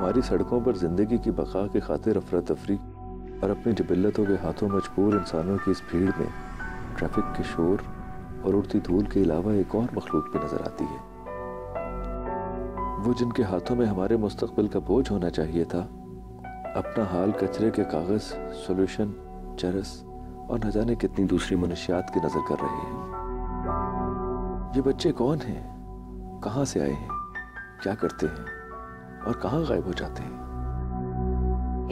हमारी सड़कों पर जिंदगी की बका की खातिर अफरा तफरी और अपनी जबिल्लतों के हाथों मजबूर इंसानों की इस भीड़ में ट्रैफिक के शोर और उड़ती धूल के अलावा एक और मखलूक भी नजर आती है। वो जिनके हाथों में हमारे मुस्तकबिल का बोझ होना चाहिए था, अपना हाल कचरे के कागज, सोल्यूशन, चरस और न जाने कितनी दूसरी मनुष्यात की नजर कर रहे हैं। ये बच्चे कौन हैं, कहाँ से आए हैं, क्या करते हैं और कहाँ गायब हो जाते हैं?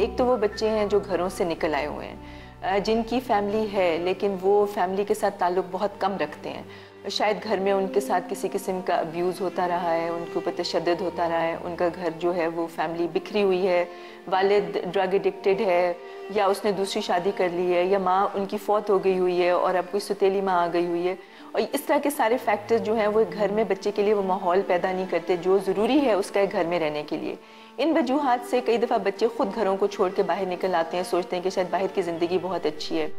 एक तो वो बच्चे हैं जो घरों से निकल आए हुए हैं, जिनकी फैमिली है लेकिन वो फैमिली के साथ ताल्लुक बहुत कम रखते हैं। शायद घर में उनके साथ किसी किस्म का अब्यूज़ होता रहा है, उनके ऊपर तशद्दुद होता रहा है, उनका घर जो है वो फैमिली बिखरी हुई है, वालिद ड्रग एडिक्टेड है या उसने दूसरी शादी कर ली है या माँ उनकी फौत हो गई हुई है और अब कोई सुतेली माँ आ गई हुई है। और इस तरह के सारे फैक्टर्स जो हैं वो घर में बच्चे के लिए वो माहौल पैदा नहीं करते जो ज़रूरी है उसका घर में रहने के लिए। इन वजूहात से कई दफ़ा बच्चे खुद घरों को छोड़ के बाहर निकल आते हैं, सोचते हैं कि शायद बाहर की ज़िंदगी बहुत अच्छी है।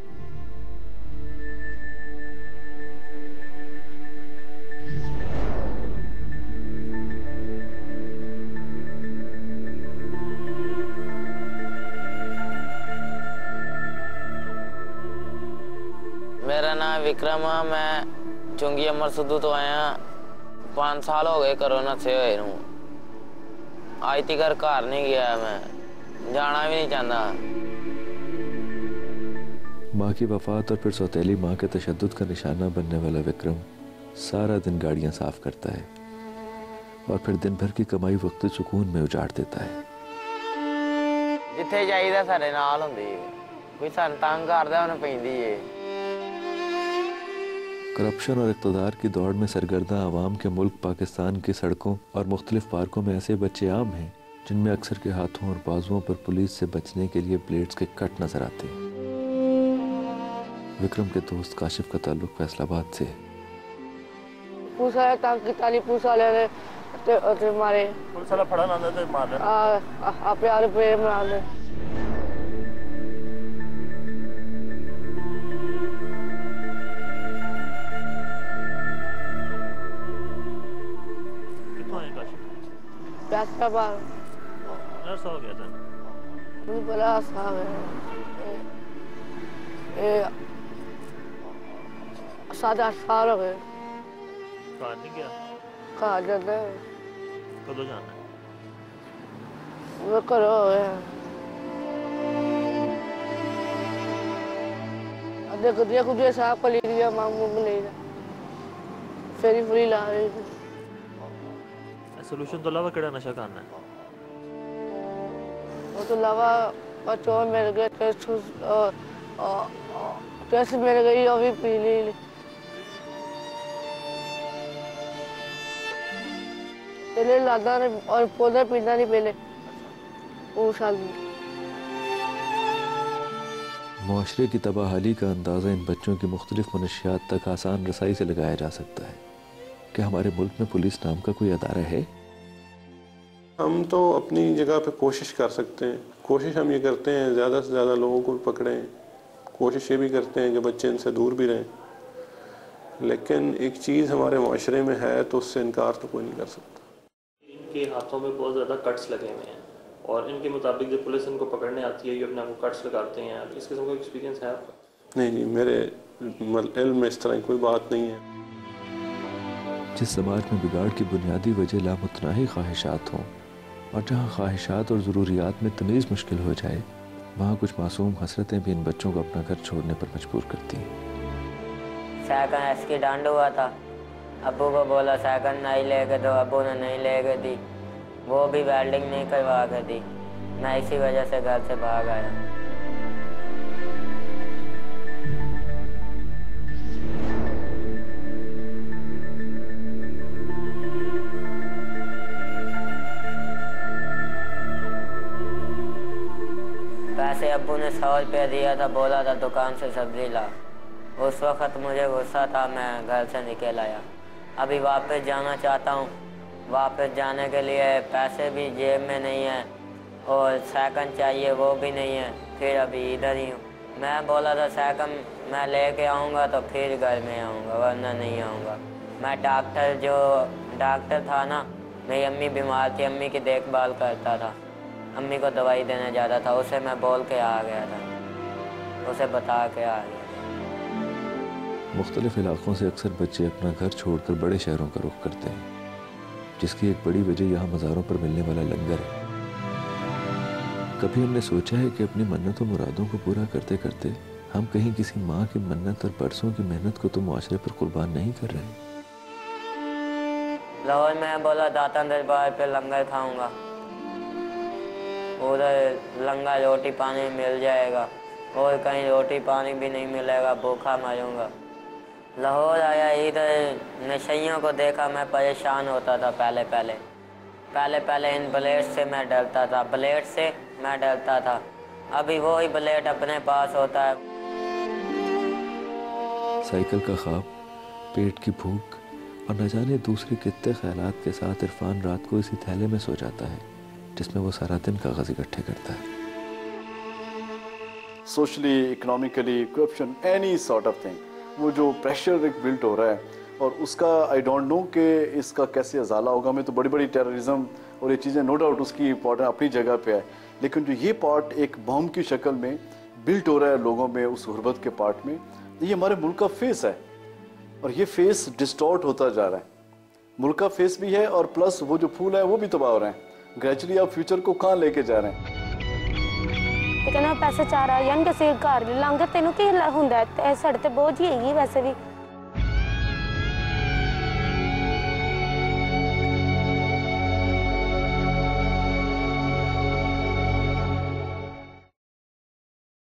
मेरा नाम विक्रम है, मैं चुंगी अमर सुधू तो आया 5 साल हो गए कोरोना से हुए हूँ। आज तक घर नहीं गया, मैं जाना भी नहीं चाहता। माँ की वफात और फिर सौतेली माँ के तशद्दुद का निशाना बनने वाला विक्रम सारा दिन गाड़ियाँ साफ करता है और फिर दिन भर की कमाई वक्त सुकून में उजाड़ देता है। जिथे जाइदा सारे नाल हुंदी है, कोई सन तंग करदा उन्हें पैंदी है। करप्शन और इक़्तिदार की दौड़ में सरगर्दा आवाम के मुल्क पाकिस्तान की सड़कों और मुख्तलिफ पार्कों में ऐसे बच्चे आम हैं जिनमें अक्सर के हाथों और बाजुओं पर पुलिस से बचने के लिए ब्लेड्स के कट नजर आते हैं। विक्रम के दोस्त काशिफ का ताल्लुक फैसलाबाद से है। हो गया था बड़ा साहब है 7-8 साल हो गए। कहाँ नहीं गया? कहाँ जाते हैं? कदों जाना है? वो करो देखो दिया कुछ साहब का ले लिया, मांगू में ले लिया, फेरी फ्री ला रही थी। सोल्यूशन तो अलावा केड़ा नशा करना है? वो तो अलावा बच्चों मिल गए, टेस्ट मिल गई, वो भी पी ली। पहले लाता नहीं और पौधा पीता नहीं पहले, वो साल मुआशरे की तबाहाली का अंदाज़ा इन बच्चों की मुख्तलिफ मनशियात तक आसान रसाई से लगाया जा सकता है। क्या हमारे मुल्क में पुलिस नाम का कोई अदारा है? हम तो अपनी जगह पे कोशिश कर सकते हैं। कोशिश हम ये करते हैं ज़्यादा से ज़्यादा लोगों को पकड़ें, कोशिश ये भी करते हैं कि बच्चे इनसे दूर भी रहें, लेकिन एक चीज़ हमारे माशरे में है तो उससे इनकार तो कोई नहीं कर सकता। इनके हाथों में बहुत ज़्यादा कट्स लगे हुए हैं और इनके मुताबिक जब पुलिस इनको पकड़ने आती है ये अपने आपको कट्स लगाते हैं। इस किस्म का एक्सपीरियंस है आपका? नहीं जी, मेरे इल्म में इस तरह की कोई बात नहीं है। जिस समाज में बिगाड़ की बुनियादी वजह लामुतनाही ख्वाहिशात हों और जहाँ ख्वाहिशात और ज़रूरियात में तमीज़ मुश्किल हो जाए, वहाँ कुछ मासूम हसरतें भी इन बच्चों को अपना घर छोड़ने पर मजबूर करती हैं। साइकिल इसकी डांड हुआ था, अब्बू को बोला साइकिल नहीं लेके दो, अब्बू ने नहीं लेके दी, वो भी वेल्डिंग नहीं करवा के दी। मैं इसी वजह से घर से भाग आया। पैसे अब्बू ने 100 रुपया दिया था, बोला था दुकान से सब्जी ला। उस वक़्त मुझे गुस्सा था, मैं घर से निकल आया। अभी वापस जाना चाहता हूँ, वापस जाने के लिए पैसे भी जेब में नहीं है और साइकिल चाहिए वो भी नहीं है। फिर अभी इधर ही हूँ। मैं बोला था साइकिल मैं लेके आऊँगा तो फिर घर में आऊँगा, वरना नहीं आऊँगा। मैं डॉक्टर था ना, मेरी अम्मी बीमार थी, अम्मी की देखभाल करता था। अम्मी को दवाई देने जा रहा था, उसे मैं बोल के आ गया था, उसे बता के आ गया। मुख्तलिफ इलाक़ों से अक्सर बच्चे अपना घर छोड़कर बड़े शहरों का रुख करते हैं, जिसकी एक बड़ी वजह यहाँ मज़ारों पर मिलने वाला लंगर है। कभी हमने सोचा है कि अपनी मन्नतों मुरादों को पूरा करते करते हम कहीं किसी माँ की मन्नत और बरसों की मेहनत को तो मुआशरे पर कुर्बान नहीं कर रहे? लाहौर में बोला दाता दरबार पे लंगर खाऊंगा, उधर लंगर रोटी पानी मिल जाएगा, और कहीं रोटी पानी भी नहीं मिलेगा, भूखा मरूंगा। लाहौर आया, इधर नशइयों को देखा, मैं परेशान होता था। पहले इन ब्लेड से मैं डरता था, ब्लेड से मैं डरता था। अभी वही ब्लेड अपने पास होता है। साइकिल का ख्वाब, पेट की भूख और न जाने दूसरे कितने ख्यालात के साथ इरफान रात को इसी थैले में सो जाता है जिसमें वो सारा दिन कागज़ इकट्ठे करता है। Socially, economically, corruption, any sort of thing, वो जो प्रेशर एक बिल्ट हो रहा है और उसका आई डोंट नो कि इसका कैसे अजाला होगा। मैं तो बड़ी बड़ी टेररिज्म और ये चीज़ें नो डाउट उसकी इम्पोर्टेंट अपनी जगह पे है, लेकिन जो ये पार्ट एक बम की शक्ल में बिल्ट हो रहा है लोगों में, उस गुर्बत के पार्ट में, ये हमारे मुल्क का फेस है और ये फेस डिस्टॉर्ट होता जा रहा है। मुल्क का फेस भी है और प्लस वो जो फूल है वो भी तबाह हो रहे हैं। ग्रेजुअली आप फ्यूचर को कहाँ लेके जा रहे हैं? ਤੇ ਕਹਿੰਦਾ ਪੈਸੇ 4 ਆ ਜਾਣਗੇ, ਅਸੀਂ ਘਰ ਲਾਂਗੇ, ਤੈਨੂੰ ਕੀ ਹੁੰਦਾ ਹੈ, ਸਾਡੇ ਤੇ ਬੋਝ ਹੀ ਹੈਗੀ ਵੈਸੇ ਵੀ।